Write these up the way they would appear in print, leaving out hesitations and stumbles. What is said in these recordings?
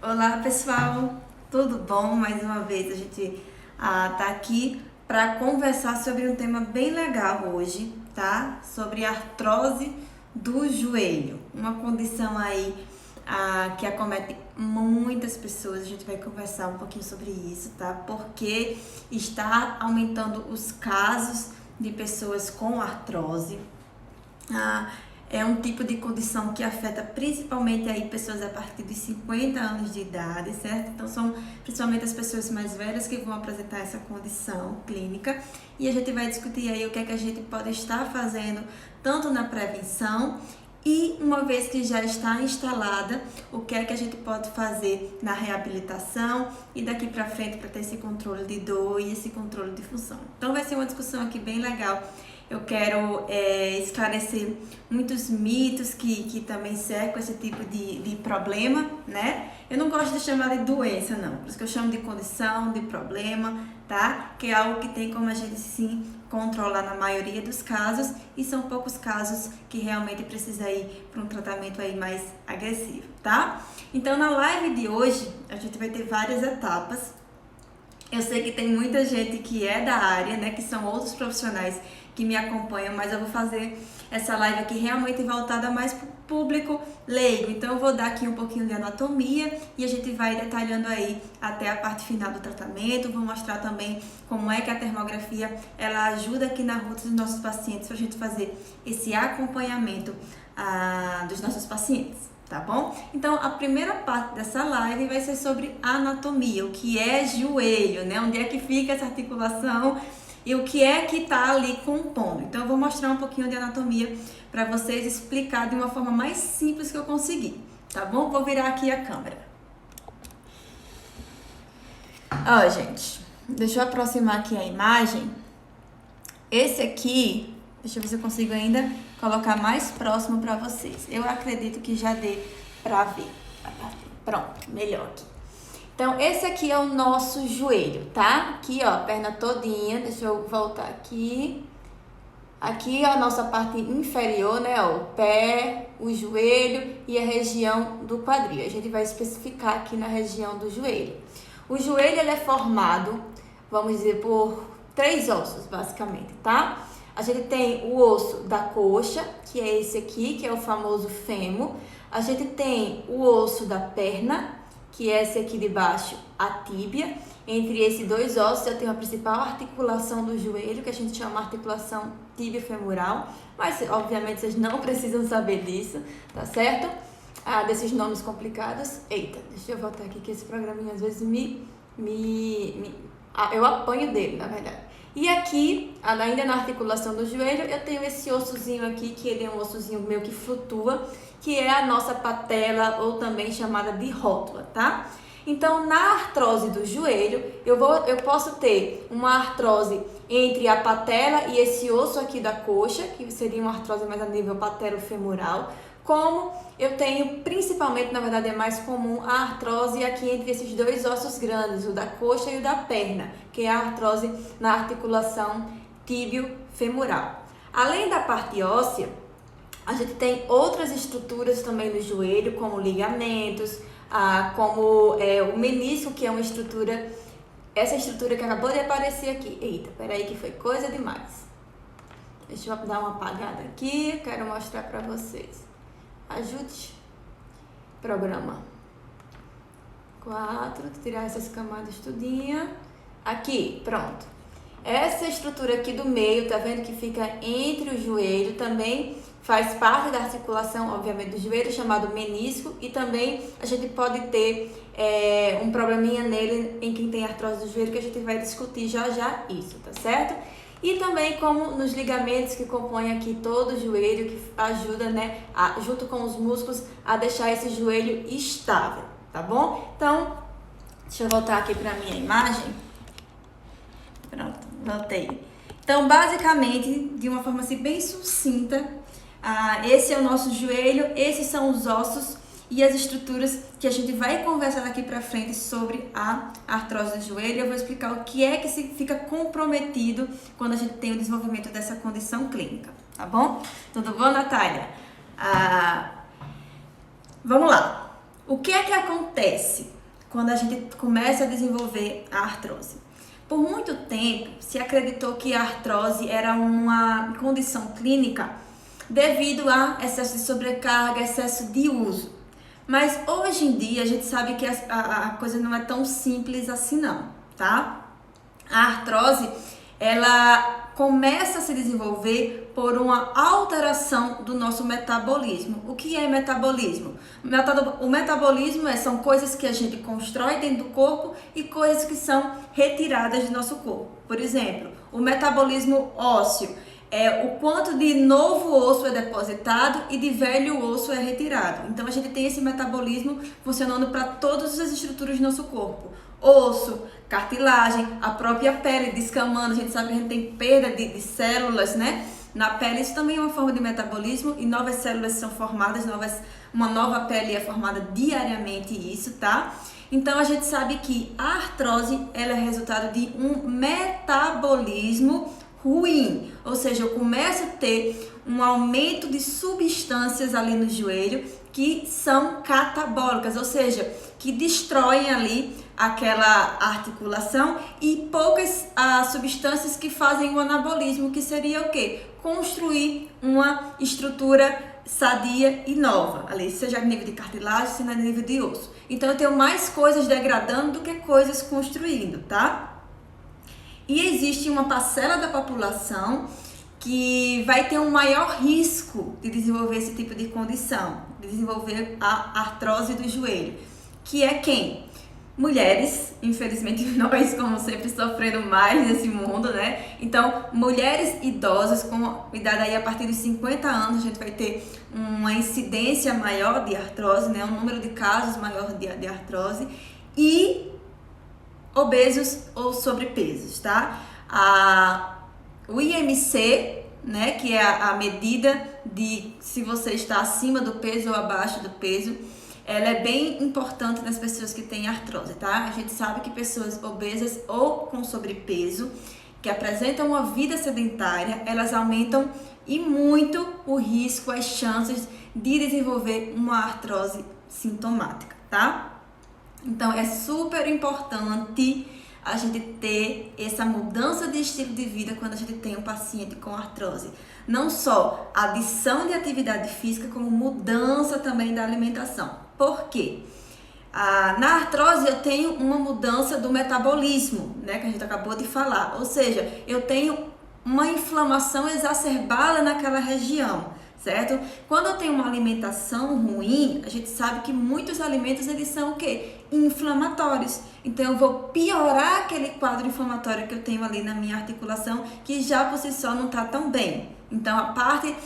Olá pessoal, tudo bom? Mais uma vez a gente tá aqui para conversar sobre um tema bem legal hoje, tá? Sobre artrose do joelho, uma condição aí que acomete muitas pessoas. A gente vai conversar um pouquinho sobre isso, tá? Porque está aumentando os casos de pessoas com artrose. É um tipo de condição que afeta principalmente aí pessoas a partir de 50 anos de idade, certo? Então são principalmente as pessoas mais velhas que vão apresentar essa condição clínica, e a gente vai discutir aí o que é que a gente pode estar fazendo tanto na prevenção e, uma vez que já está instalada, o que é que a gente pode fazer na reabilitação e daqui para frente para ter esse controle de dor e esse controle de função. Então vai ser uma discussão aqui bem legal. Eu quero esclarecer muitos mitos que também cercam esse tipo de problema, né? Eu não gosto de chamar de doença, não. Por isso que eu chamo de condição, de problema, tá? Que é algo que tem como a gente sim controlar na maioria dos casos, e são poucos casos que realmente precisa ir para um tratamento aí mais agressivo, tá? Então, na live de hoje, a gente vai ter várias etapas. Eu sei que tem muita gente que é da área, né? Que são outros profissionais que me acompanham, mas eu vou fazer essa live aqui realmente voltada mais para o público leigo. Então eu vou dar aqui um pouquinho de anatomia e a gente vai detalhando aí até a parte final do tratamento. Vou mostrar também como é que a termografia ela ajuda aqui na rotina dos nossos pacientes, para a gente fazer esse acompanhamento dos nossos pacientes. Tá bom? Então, a primeira parte dessa live vai ser sobre anatomia, o que é joelho, né? Onde é que fica essa articulação e o que é que tá ali compondo. Então, eu vou mostrar um pouquinho de anatomia para vocês, explicar de uma forma mais simples que eu conseguir, tá bom? Vou virar aqui a câmera. Ó, gente, deixa eu aproximar aqui a imagem. Esse aqui, deixa eu ver se eu consigo ainda colocar mais próximo para vocês. Eu acredito que já dê para ver. Pronto, melhor aqui. Então, esse aqui é o nosso joelho, tá? Aqui, ó, perna todinha. Deixa eu voltar aqui. Aqui é a nossa parte inferior, né? Ó, o pé, o joelho e a região do quadril. A gente vai especificar aqui na região do joelho. O joelho, ele é formado, vamos dizer, por 3 ossos, basicamente, tá? A gente tem o osso da coxa, que é esse aqui, que é o famoso fêmur. A gente tem o osso da perna, que é esse aqui de baixo, a tíbia. Entre esses 2 ossos, eu tenho a principal articulação do joelho, que a gente chama articulação tíbio-femoral. Mas, obviamente, vocês não precisam saber disso, tá certo? Desses nomes complicados. Eita, deixa eu voltar aqui, que esse programinha às vezes eu apanho dele, na verdade. E aqui, ainda na articulação do joelho, eu tenho esse ossozinho aqui, que ele é um ossozinho meio que flutua, que é a nossa patela, ou também chamada de rótula, tá? Então, na artrose do joelho, eu posso ter uma artrose entre a patela e esse osso aqui da coxa, que seria uma artrose mais a nível patelofemoral, como eu tenho principalmente, na verdade é mais comum, a artrose aqui entre esses 2 ossos grandes, o da coxa e o da perna, que é a artrose na articulação tíbio-femoral. Além da parte óssea, a gente tem outras estruturas também no joelho, como ligamentos, como o menisco, que é uma estrutura, essa estrutura que acabou de aparecer aqui. Eita, peraí que foi coisa demais. Deixa eu dar uma apagada aqui, quero mostrar para vocês. Ajude. Programa 4, tirar essas camadas tudinha. Aqui, pronto. Essa estrutura aqui do meio, tá vendo que fica entre o joelho, também faz parte da articulação, obviamente, do joelho, chamado menisco, e também a gente pode ter um probleminha nele em quem tem artrose do joelho, que a gente vai discutir já já isso, tá certo? E também como nos ligamentos que compõem aqui todo o joelho, que ajuda, né, junto com os músculos, a deixar esse joelho estável, tá bom? Então, deixa eu voltar aqui para minha imagem. Pronto, voltei. Então, basicamente, de uma forma assim bem sucinta, esse é o nosso joelho, esses são os ossos e as estruturas que a gente vai conversar daqui para frente sobre a artrose do joelho. Eu vou explicar o que é que se fica comprometido quando a gente tem o desenvolvimento dessa condição clínica, tá bom? Tudo bom, Natália? Vamos lá. O que é que acontece quando a gente começa a desenvolver a artrose? Por muito tempo, se acreditou que a artrose era uma condição clínica devido a excesso de sobrecarga, excesso de uso. Mas hoje em dia a gente sabe que a coisa não é tão simples assim não, tá? A artrose, ela começa a se desenvolver por uma alteração do nosso metabolismo. O que é metabolismo? O metabolismo são coisas que a gente constrói dentro do corpo e coisas que são retiradas do nosso corpo. Por exemplo, o metabolismo ósseo é o quanto de novo osso é depositado e de velho osso é retirado. Então a gente tem esse metabolismo funcionando para todas as estruturas do nosso corpo. Osso, cartilagem, a própria pele descamando, a gente sabe que a gente tem perda de células, né? Na pele, isso também é uma forma de metabolismo e novas células são formadas, uma nova pele é formada diariamente, isso, tá? Então a gente sabe que a artrose, ela é resultado de um metabolismo ruim, ou seja, eu começo a ter um aumento de substâncias ali no joelho que são catabólicas, ou seja, que destroem ali aquela articulação e poucas substâncias que fazem o anabolismo, que seria o quê? Construir uma estrutura sadia e nova, ali, seja a nível de cartilagem, seja a nível de osso. Então eu tenho mais coisas degradando do que coisas construindo, tá? E existe uma parcela da população que vai ter um maior risco de desenvolver esse tipo de condição, de desenvolver a artrose do joelho, que é quem? Mulheres, infelizmente nós, como sempre, sofrendo mais nesse mundo, né? Então, mulheres idosas com idade aí a partir dos 50 anos, a gente vai ter uma incidência maior de artrose, né? Um número de casos maior de artrose e obesos ou sobrepesos, tá? O IMC, né, que é a medida de se você está acima do peso ou abaixo do peso, ela é bem importante nas pessoas que têm artrose, tá? A gente sabe que pessoas obesas ou com sobrepeso, que apresentam uma vida sedentária, elas aumentam e muito o risco, as chances de desenvolver uma artrose sintomática, tá? Então é super importante a gente ter essa mudança de estilo de vida quando a gente tem um paciente com artrose. Não só adição de atividade física, como mudança também da alimentação. Por quê? Na artrose eu tenho uma mudança do metabolismo, né, que a gente acabou de falar. Ou seja, eu tenho uma inflamação exacerbada naquela região, certo? Quando eu tenho uma alimentação ruim, a gente sabe que muitos alimentos eles são o quê? Inflamatórios. Então eu vou piorar aquele quadro inflamatório que eu tenho ali na minha articulação, que já por si só não está tão bem. Então a parte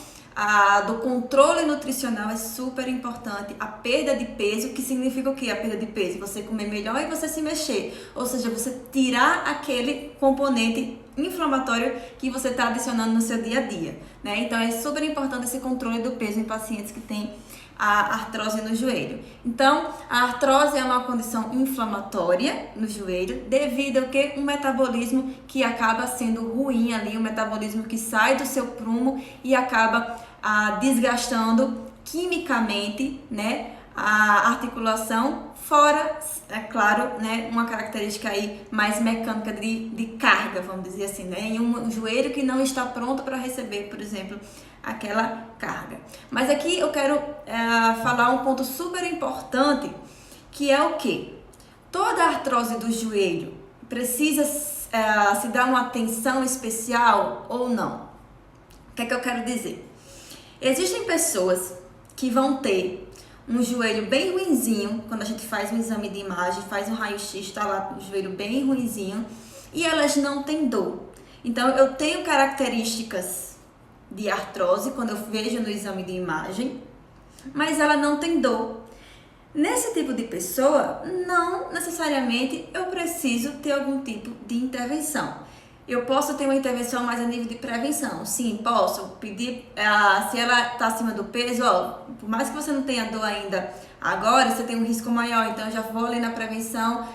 do controle nutricional é super importante. A perda de peso, que significa o quê? A perda de peso? Você comer melhor e você se mexer. Ou seja, você tirar aquele componente inflamatório que você está adicionando no seu dia a dia, né? Então é super importante esse controle do peso em pacientes que têm a artrose no joelho. Então, a artrose é uma condição inflamatória no joelho devido ao que? Um metabolismo que acaba sendo ruim ali, um metabolismo que sai do seu prumo e acaba desgastando quimicamente, né, a articulação, fora, é claro, né, uma característica aí mais mecânica de carga, vamos dizer assim, né, em um joelho que não está pronto para receber, por exemplo, aquela carga. Mas aqui eu quero falar um ponto super importante, que é o que? Toda artrose do joelho precisa se dar uma atenção especial ou não? O que é que eu quero dizer? Existem pessoas que vão ter um joelho bem ruinzinho, quando a gente faz um exame de imagem, faz um raio-x, está lá o joelho bem ruinzinho, e elas não têm dor. Então, eu tenho características de artrose quando eu vejo no exame de imagem, mas ela não tem dor. Nesse tipo de pessoa, não necessariamente eu preciso ter algum tipo de intervenção. Eu posso ter uma intervenção mais a nível de prevenção. Sim, posso pedir, se ela está acima do peso, por mais que você não tenha dor ainda agora, você tem um risco maior, então eu já vou ali na prevenção,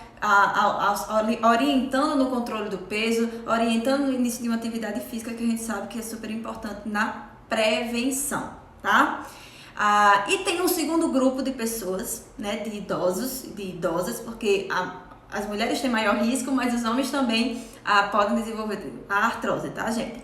orientando no controle do peso, orientando no início de uma atividade física que a gente sabe que é super importante na prevenção, tá? E tem um segundo grupo de pessoas, né, de idosos, de idosas, porque as mulheres têm maior risco, mas os homens também podem desenvolver a artrose, tá, gente?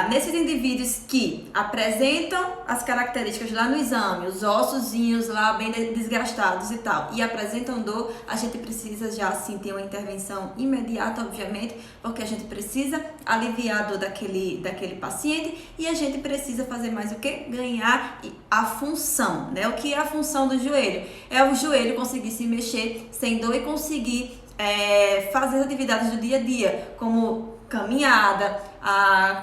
Nesses indivíduos que apresentam as características lá no exame, os ossozinhos lá bem desgastados e tal, e apresentam dor, a gente precisa já sim ter uma intervenção imediata, obviamente, porque a gente precisa aliviar a dor daquele paciente e a gente precisa fazer mais o quê? Ganhar a função, né? O que é a função do joelho? É o joelho conseguir se mexer sem dor e conseguir fazer as atividades do dia a dia, como caminhada,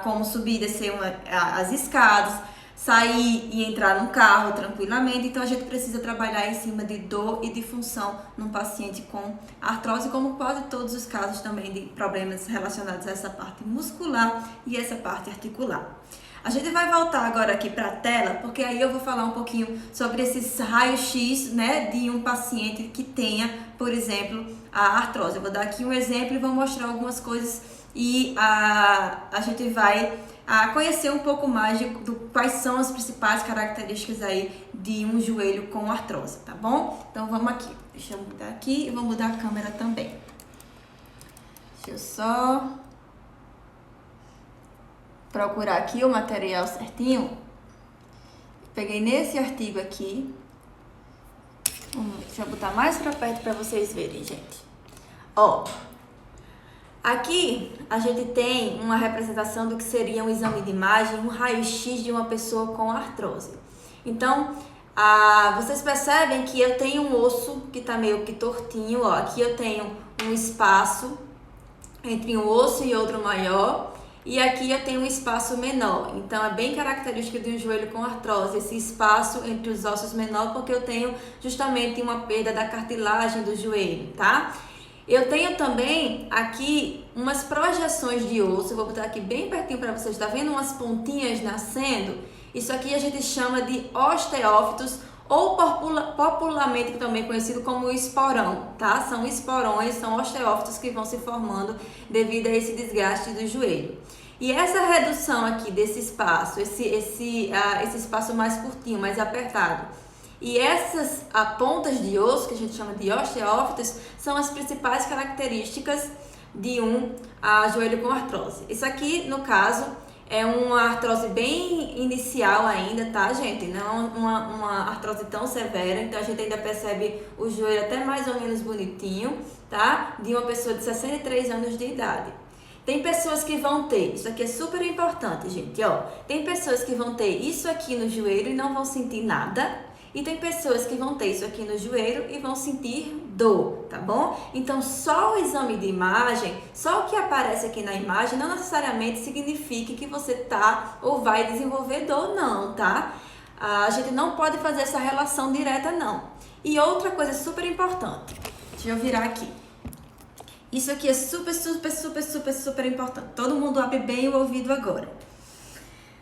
como subir e descer as escadas, sair e entrar no carro tranquilamente. Então a gente precisa trabalhar em cima de dor e de função num paciente com artrose, como quase todos os casos também de problemas relacionados a essa parte muscular e essa parte articular. A gente vai voltar agora aqui para a tela, porque aí eu vou falar um pouquinho sobre esses raios-x, né, de um paciente que tenha, por exemplo, a artrose. Eu vou dar aqui um exemplo e vou mostrar algumas coisas e a gente vai conhecer um pouco mais do quais são as principais características aí de um joelho com artrose, tá bom? Então vamos aqui, deixa eu mudar aqui e vou mudar a câmera também. Deixa eu só procurar aqui o material certinho. Peguei nesse artigo aqui. Deixa eu botar mais pra perto pra vocês verem, gente. Ó, aqui a gente tem uma representação do que seria um exame de imagem, um raio-x de uma pessoa com artrose. Então, vocês percebem que eu tenho um osso que tá meio que tortinho, ó. Aqui eu tenho um espaço entre um osso e outro maior. E aqui eu tenho um espaço menor, então é bem característico de um joelho com artrose, esse espaço entre os ossos menor, porque eu tenho justamente uma perda da cartilagem do joelho, tá? Eu tenho também aqui umas projeções de osso, eu vou botar aqui bem pertinho para vocês, tá vendo umas pontinhas nascendo? Isso aqui a gente chama de osteófitos, ou popularmente também conhecido como esporão, tá? São esporões, são osteófitos que vão se formando devido a esse desgaste do joelho. E essa redução aqui desse espaço, esse espaço mais curtinho, mais apertado, e essas pontas de osso, que a gente chama de osteófitos, são as principais características de um joelho com artrose. Isso aqui, no caso, é uma artrose bem inicial ainda, tá, gente? Não uma artrose tão severa, então a gente ainda percebe o joelho até mais ou menos bonitinho, tá? De uma pessoa de 63 anos de idade. Tem pessoas que vão ter, isso aqui é super importante, gente, ó. Tem pessoas que vão ter isso aqui no joelho e não vão sentir nada. E tem pessoas que vão ter isso aqui no joelho e vão sentir dor, tá bom? Então, só o exame de imagem, só o que aparece aqui na imagem, não necessariamente significa que você tá ou vai desenvolver dor, não, tá? A gente não pode fazer essa relação direta, não. E outra coisa super importante, deixa eu virar aqui. Isso aqui é super importante. Todo mundo abre bem o ouvido agora.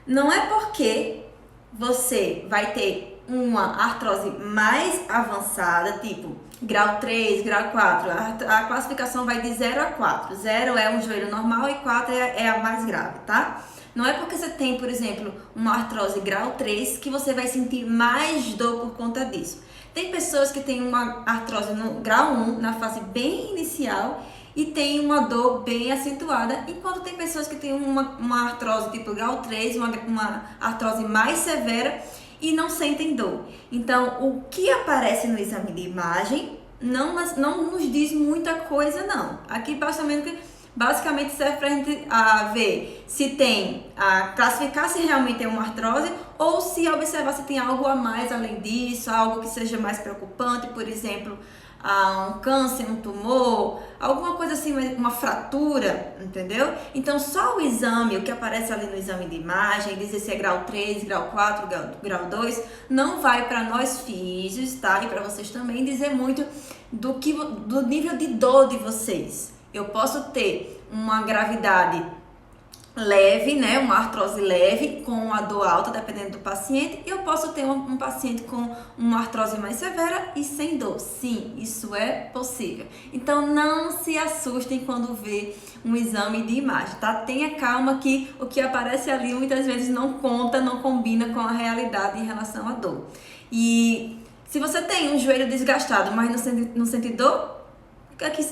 Não é porque você vai ter uma artrose mais avançada, tipo grau 3, grau 4, a classificação vai de 0 a 4. 0 é um joelho normal e 4 é a mais grave, tá? Não é porque você tem, por exemplo, uma artrose grau 3 que você vai sentir mais dor por conta disso. Tem pessoas que têm uma artrose no grau 1, na fase bem inicial, e tem uma dor bem acentuada, enquanto tem pessoas que têm uma artrose tipo grau 3, uma artrose mais severa, e não sentem dor. Então, o que aparece no exame de imagem não nos diz muita coisa, não. Aqui, basicamente serve para a gente ver se tem, classificar se realmente é uma artrose ou se observar se tem algo a mais além disso, algo que seja mais preocupante, por exemplo, um câncer, um tumor, alguma coisa assim, uma fratura, entendeu? Então, só o exame, o que aparece ali no exame de imagem, dizer se é grau 3, grau 4, grau 2, não vai para nós físicos, tá? E para vocês também dizer muito do nível de dor de vocês. Eu posso ter uma gravidade leve, né, uma artrose leve com a dor alta, dependendo do paciente, e eu posso ter um paciente com uma artrose mais severa e sem dor. Sim, isso é possível. Então não se assustem quando vê um exame de imagem, tá? Tenha calma que o que aparece ali muitas vezes não conta, não combina com a realidade em relação à dor. E se você tem um joelho desgastado, mas não sente dor,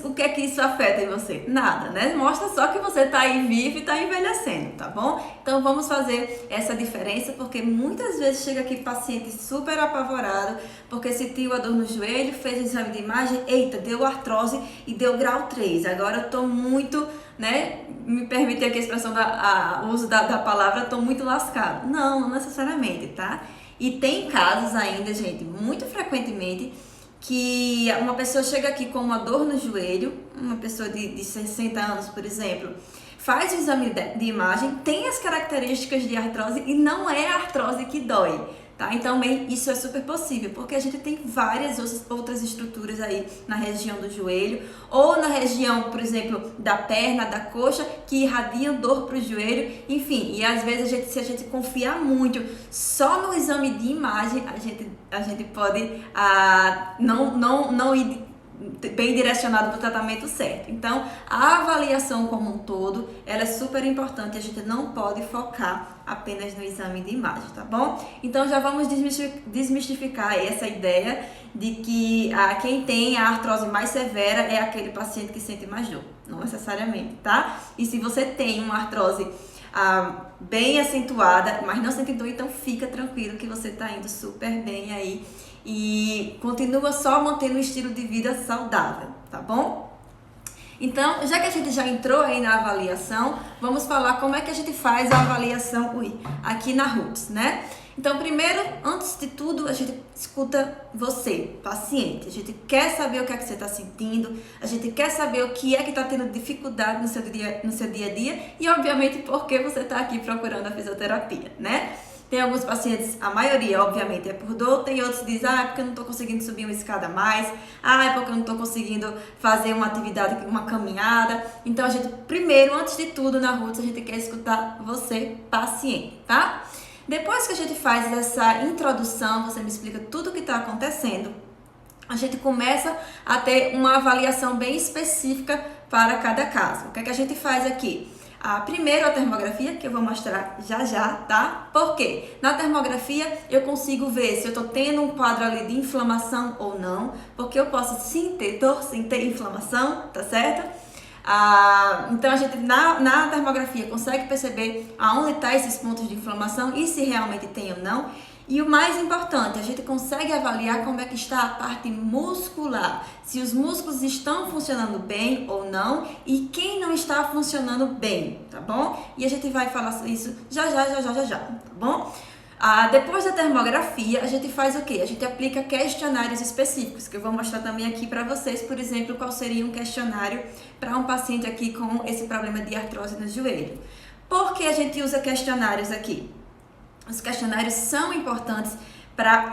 o que é que isso afeta em você? Nada, né? Mostra só que você tá aí vivo e tá envelhecendo, tá bom? Então vamos fazer essa diferença, porque muitas vezes chega aqui paciente super apavorado, porque sentiu a dor no joelho, fez o exame de imagem, eita, deu artrose e deu grau 3. Agora eu tô muito, né? Me permite aqui a expressão, o uso da palavra, tô muito lascado. Não necessariamente, tá? E tem casos ainda, gente, muito frequentemente, que uma pessoa chega aqui com uma dor no joelho, uma pessoa de 60 anos, por exemplo, faz o exame de imagem, tem as características de artrose e não é a artrose que dói, tá? Então, isso é super possível, porque a gente tem várias outras estruturas aí na região do joelho, ou na região, por exemplo, da perna, da coxa, que irradiam dor para o joelho, enfim, e às vezes se a gente confiar muito só no exame de imagem, a gente pode não ir bem direcionado para o tratamento certo. Então, a avaliação como um todo, ela é super importante, a gente não pode focar apenas no exame de imagem, tá bom? Então, já vamos desmistificar essa ideia de que quem tem a artrose mais severa é aquele paciente que sente mais dor, não necessariamente, tá? E se você tem uma artrose bem acentuada, mas não sente dor, então fica tranquilo que você tá indo super bem aí e continua só mantendo um estilo de vida saudável, tá bom? Então, já que a gente já entrou aí na avaliação, vamos falar como é que a gente faz a avaliação aqui na Roots, né? Então, primeiro, antes de tudo, a gente escuta você, paciente. A gente quer saber o que é que você está sentindo, a gente quer saber o que é que está tendo dificuldade no seu dia a dia e, obviamente, por que você está aqui procurando a fisioterapia, né? Tem alguns pacientes, a maioria, obviamente, é por dor, tem outros que dizem, é porque eu não estou conseguindo subir uma escada mais, é porque eu não estou conseguindo fazer uma atividade, uma caminhada. Então, a gente, primeiro, antes de tudo, na Roots, a gente quer escutar você, paciente, tá? Depois que a gente faz essa introdução, você me explica tudo o que está acontecendo, a gente começa a ter uma avaliação bem específica para cada caso. O que é que a gente faz aqui? Primeiro a termografia, que eu vou mostrar já, tá? Por quê? Na termografia eu consigo ver se eu tô tendo um quadro ali de inflamação ou não, porque eu posso sim ter dor, sim ter inflamação, tá certo? Então a gente na termografia consegue perceber aonde estão esses pontos de inflamação e se realmente tem ou não. E o mais importante, a gente consegue avaliar como é que está a parte muscular, se os músculos estão funcionando bem ou não e quem não está funcionando bem, tá bom? E a gente vai falar isso já, tá bom? Depois da termografia, a gente faz o quê? A gente aplica questionários específicos, que eu vou mostrar também aqui para vocês, por exemplo, qual seria um questionário para um paciente aqui com esse problema de artrose no joelho. Por que a gente usa questionários aqui? Os questionários são importantes para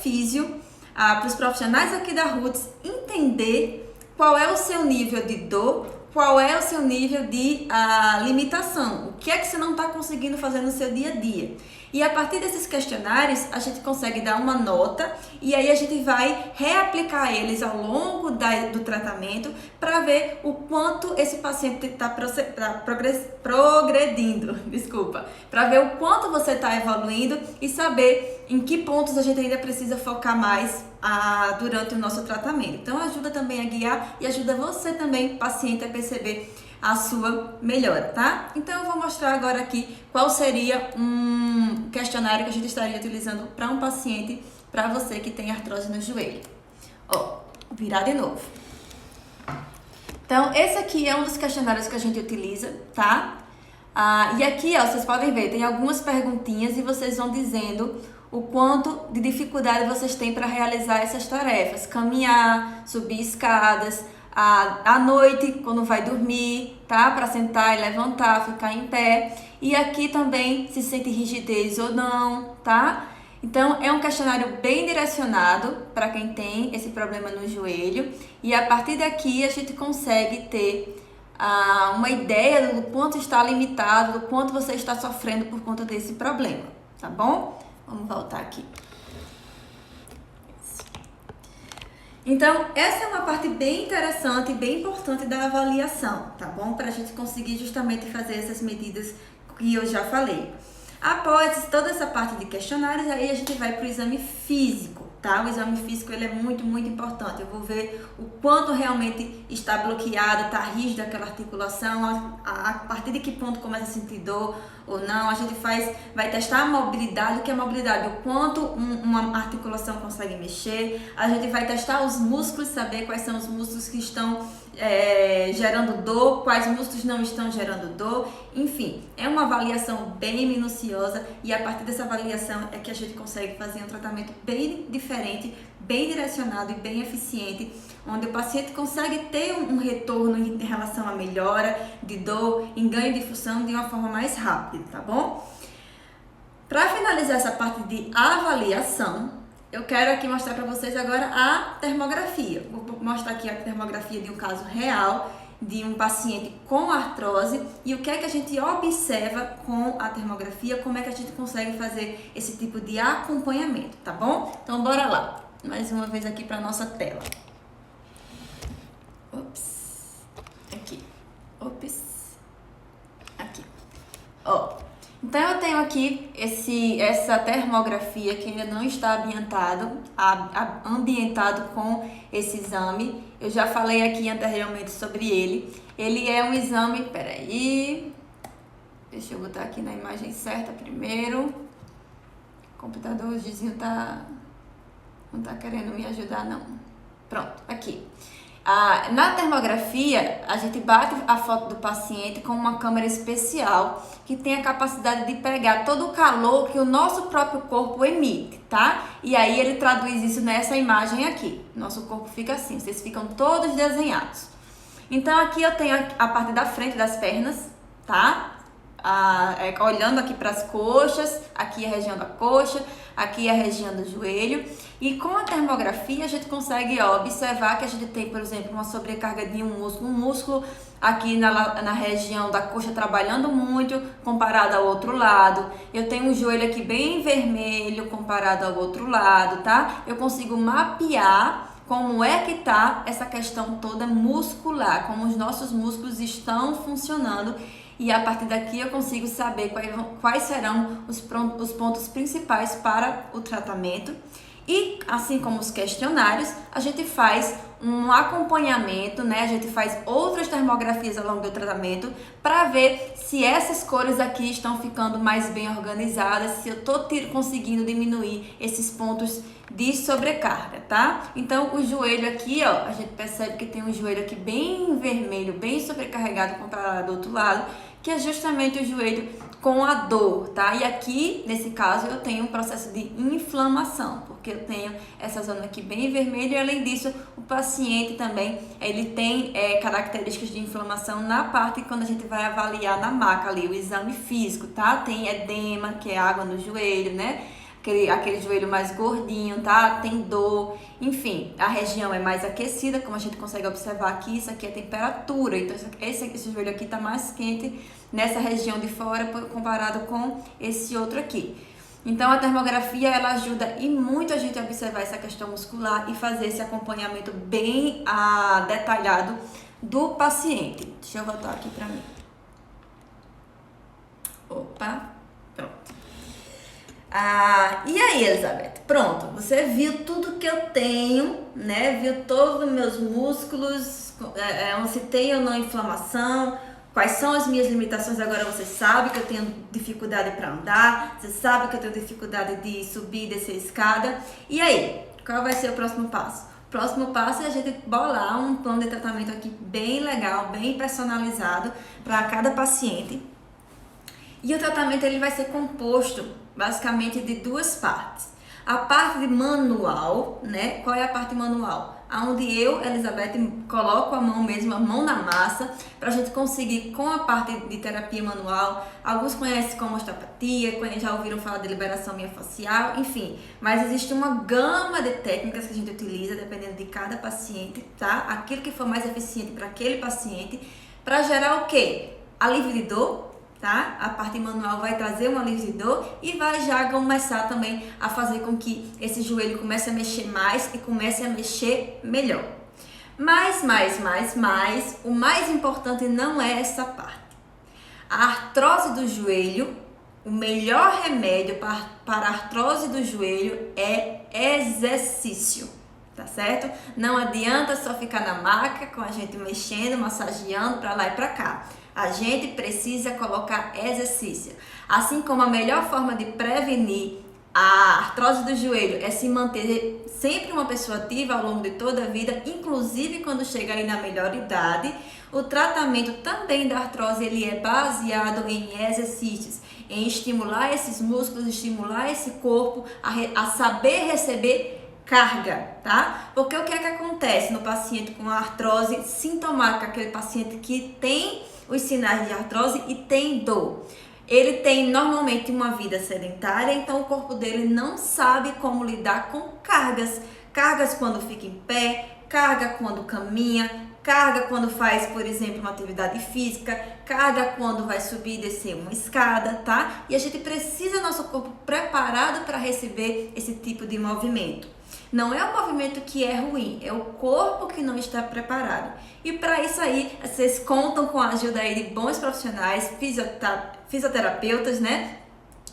físio, para os profissionais aqui da Roots entender qual é o seu nível de dor, qual é o seu nível de limitação, o que é que você não está conseguindo fazer no seu dia a dia. E a partir desses questionários, a gente consegue dar uma nota e aí a gente vai reaplicar eles ao longo do tratamento para ver o quanto esse paciente está progredindo, para ver o quanto você está evoluindo e saber em que pontos a gente ainda precisa focar mais durante o nosso tratamento. Então ajuda também a guiar e ajuda você também, paciente, a perceber a sua melhora, tá? Então eu vou mostrar agora aqui qual seria um questionário que a gente estaria utilizando para um paciente, para você que tem artrose no joelho. Virar de novo. Então esse aqui é um dos questionários que a gente utiliza, tá? E aqui, vocês podem ver, tem algumas perguntinhas e vocês vão dizendo o quanto de dificuldade vocês têm para realizar essas tarefas. Caminhar, subir escadas, à noite, quando vai dormir, tá? Para sentar e levantar, ficar em pé. E aqui também se sente rigidez ou não, tá? Então, é um questionário bem direcionado para quem tem esse problema no joelho. E a partir daqui, a gente consegue ter uma ideia do quanto está limitado, do quanto você está sofrendo por conta desse problema, tá bom? Vamos voltar aqui. Então, essa é uma parte bem interessante e bem importante da avaliação, tá bom? Para a gente conseguir justamente fazer essas medidas que eu já falei. Após toda essa parte de questionários, aí a gente vai para o exame físico, tá? O exame físico ele é muito, muito importante. Eu vou ver o quanto realmente está bloqueada, está rígida aquela articulação, a partir de que ponto começa a sentir dor ou não. A gente vai testar a mobilidade. O que é mobilidade? O quanto uma articulação consegue mexer. A gente vai testar os músculos, saber quais são os músculos que estão gerando dor, quais músculos não estão gerando dor. Enfim, é uma avaliação bem minuciosa e a partir dessa avaliação é que a gente consegue fazer um tratamento bem diferente, bem direcionado e bem eficiente, onde o paciente consegue ter um retorno em relação à melhora de dor, em ganho de função de uma forma mais rápida, tá bom? Para finalizar essa parte de avaliação, eu quero aqui mostrar para vocês agora a termografia. Vou mostrar aqui a termografia de um caso real de um paciente com artrose e o que é que a gente observa com a termografia, como é que a gente consegue fazer esse tipo de acompanhamento, tá bom? Então, bora lá. Mais uma vez aqui para nossa tela. Ops. Aqui. Ops. Aqui. Ó. Então, eu tenho aqui essa termografia que ainda não está ambientado com esse exame. Eu já falei aqui anteriormente sobre ele. Ele é um exame, peraí, deixa eu botar aqui na imagem certa primeiro. O computador hoje não tá querendo me ajudar não. Pronto, aqui. Na termografia, a gente bate a foto do paciente com uma câmera especial que tem a capacidade de pegar todo o calor que o nosso próprio corpo emite, tá? E aí ele traduz isso nessa imagem aqui. Nosso corpo fica assim, vocês ficam todos desenhados. Então aqui eu tenho a parte da frente das pernas, tá? Olhando aqui para as coxas, aqui a região da coxa, aqui a região do joelho. E com a termografia a gente consegue observar que a gente tem, por exemplo, uma sobrecarga de um músculo aqui na região da coxa trabalhando muito comparado ao outro lado. Eu tenho um joelho aqui bem vermelho comparado ao outro lado, tá? Eu consigo mapear como é que tá essa questão toda muscular, como os nossos músculos estão funcionando. E a partir daqui eu consigo saber quais serão os pontos principais para o tratamento. E assim como os questionários, a gente faz um acompanhamento, né? A gente faz outras termografias ao longo do tratamento para ver se essas cores aqui estão ficando mais bem organizadas, se eu estou conseguindo diminuir esses pontos de sobrecarga, tá? Então o joelho aqui, ó, a gente percebe que tem um joelho aqui bem vermelho, bem sobrecarregado comparado ao outro lado, que é justamente o joelho com a dor, tá? E aqui, nesse caso, eu tenho um processo de inflamação, porque eu tenho essa zona aqui bem vermelha e, além disso, o paciente também, ele tem características de inflamação na parte quando a gente vai avaliar na maca ali, o exame físico, tá? Tem edema, que é água no joelho, né? Aquele joelho mais gordinho, tá? Tem dor, enfim, a região é mais aquecida, como a gente consegue observar aqui, isso aqui é temperatura, então esse joelho aqui tá mais quente nessa região de fora comparado com esse outro aqui. Então a termografia, ela ajuda e muito a gente a observar essa questão muscular e fazer esse acompanhamento bem detalhado do paciente. Deixa eu voltar aqui pra mim. Opa, pronto. E aí, Elizabeth? Pronto, você viu tudo que eu tenho, né? Viu todos os meus músculos, se tem ou não inflamação, quais são as minhas limitações. Agora você sabe que eu tenho dificuldade para andar, você sabe que eu tenho dificuldade de subir e descer a escada. E aí, qual vai ser o próximo passo? O próximo passo é a gente bolar um plano de tratamento aqui bem legal, bem personalizado para cada paciente. E o tratamento ele vai ser composto basicamente de duas partes. A parte manual, né? Qual é a parte manual? Onde eu, Elizabeth, coloco a mão na massa, para a gente conseguir com a parte de terapia manual. Alguns conhecem como osteopatia, já ouviram falar de liberação miofascial, enfim. Mas existe uma gama de técnicas que a gente utiliza, dependendo de cada paciente, tá? Aquilo que for mais eficiente para aquele paciente, para gerar o quê? Alívio de dor, tá? A parte manual vai trazer um alívio de dor e vai já começar também a fazer com que esse joelho comece a mexer mais e comece a mexer melhor. Mas, o mais importante não é essa parte. A artrose do joelho, o melhor remédio para a artrose do joelho é exercício, tá certo? Não adianta só ficar na maca com a gente mexendo, massageando para lá e para cá. A gente precisa colocar exercício. Assim como a melhor forma de prevenir a artrose do joelho é se manter sempre uma pessoa ativa ao longo de toda a vida, inclusive quando chega ali na melhor idade. O tratamento também da artrose ele é baseado em exercícios, em estimular esses músculos, estimular esse corpo a saber receber carga, tá? Porque o que é que acontece no paciente com artrose sintomática, aquele paciente que tem os sinais de artrose e tem dor? Ele tem normalmente uma vida sedentária, então o corpo dele não sabe como lidar com cargas. Cargas quando fica em pé, carga quando caminha, carga quando faz, por exemplo, uma atividade física, carga quando vai subir e descer uma escada, tá? E a gente precisa nosso corpo preparado para receber esse tipo de movimento. Não é o movimento que é ruim, é o corpo que não está preparado. E para isso aí, vocês contam com a ajuda aí de bons profissionais, fisioterapeutas, né?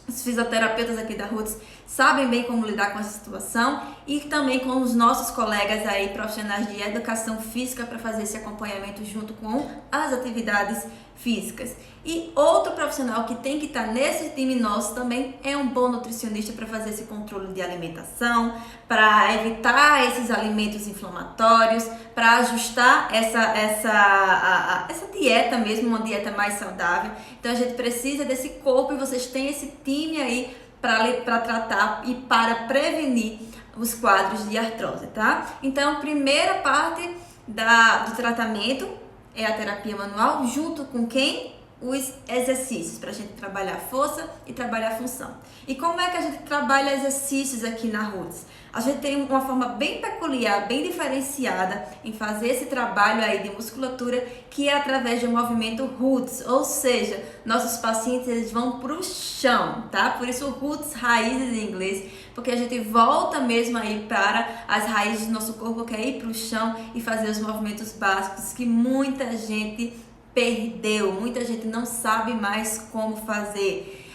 Os fisioterapeutas aqui da Roots sabem bem como lidar com essa situação e também com os nossos colegas aí, profissionais de educação física, para fazer esse acompanhamento junto com as atividades físicas. E outro profissional que tem que estar nesse time nosso também é um bom nutricionista para fazer esse controle de alimentação, para evitar esses alimentos inflamatórios, para ajustar essa dieta mesmo, uma dieta mais saudável. Então a gente precisa desse corpo e vocês têm esse time aí para tratar e para prevenir os quadros de artrose, tá? Então, a primeira parte do tratamento é a terapia manual, junto com quem? Os exercícios, para a gente trabalhar força e trabalhar função. E como é que a gente trabalha exercícios aqui na Roots? A gente tem uma forma bem peculiar, bem diferenciada em fazer esse trabalho aí de musculatura, que é através do movimento Roots, ou seja, nossos pacientes eles vão para o chão, tá? Por isso Roots, raízes em inglês, porque a gente volta mesmo aí para as raízes do nosso corpo, que é ir para o chão e fazer os movimentos básicos que muita gente perdeu, muita gente não sabe mais como fazer.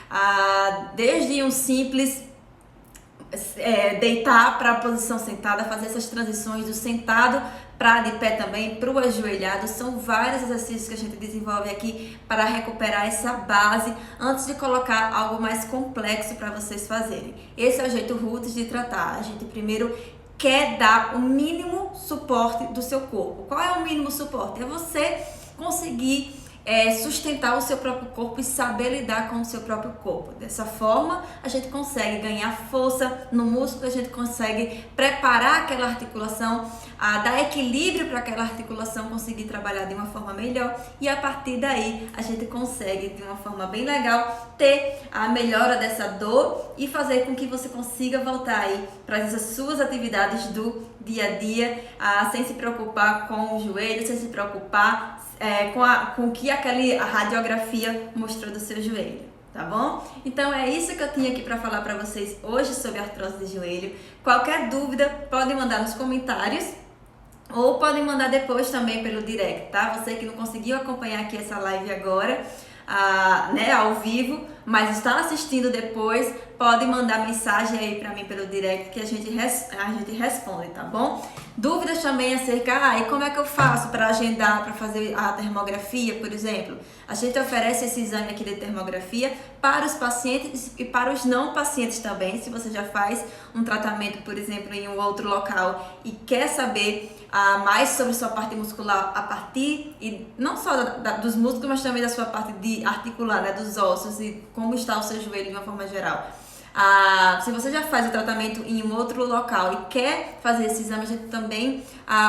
Desde um simples deitar para a posição sentada, fazer essas transições do sentado para de pé também, para o ajoelhado. São vários exercícios que a gente desenvolve aqui para recuperar essa base antes de colocar algo mais complexo para vocês fazerem. Esse é o jeito Roots de tratar. A gente primeiro quer dar o mínimo suporte do seu corpo. Qual é o mínimo suporte? É você conseguir sustentar o seu próprio corpo e saber lidar com o seu próprio corpo. Dessa forma, a gente consegue ganhar força no músculo, a gente consegue preparar aquela articulação, dar equilíbrio para aquela articulação conseguir trabalhar de uma forma melhor e a partir daí a gente consegue, de uma forma bem legal, ter a melhora dessa dor e fazer com que você consiga voltar aí para as suas atividades do dia a dia, sem se preocupar com o joelho, sem se preocupar com o que a radiografia mostrou do seu joelho, tá bom? Então é isso que eu tinha aqui para falar para vocês hoje sobre artrose de joelho. Qualquer dúvida, podem mandar nos comentários ou podem mandar depois também pelo direct, tá? Você que não conseguiu acompanhar aqui essa live agora, ao vivo, mas está assistindo depois, pode mandar mensagem aí para mim pelo direct que a gente responde, tá bom? Dúvidas também acerca, e como é que eu faço para agendar, para fazer a termografia, por exemplo? A gente oferece esse exame aqui de termografia para os pacientes e para os não pacientes também. Se você já faz um tratamento, por exemplo, em um outro local e quer saber mais sobre sua parte muscular a partir, e não só dos músculos, mas também da sua parte de articular, né, dos ossos e como está o seu joelho de uma forma geral. Se você já faz o tratamento em um outro local e quer fazer esse exame, a gente também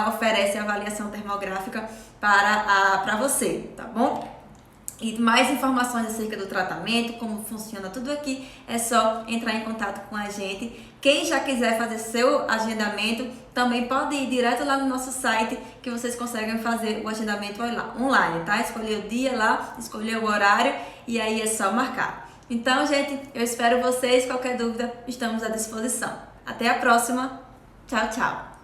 oferece a avaliação termográfica para você, tá bom? E mais informações acerca do tratamento, como funciona tudo aqui, é só entrar em contato com a gente. Quem já quiser fazer seu agendamento, também pode ir direto lá no nosso site, que vocês conseguem fazer o agendamento online, tá? Escolher o dia lá, escolher o horário e aí é só marcar. Então, gente, eu espero vocês. Qualquer dúvida, estamos à disposição. Até a próxima. Tchau, tchau.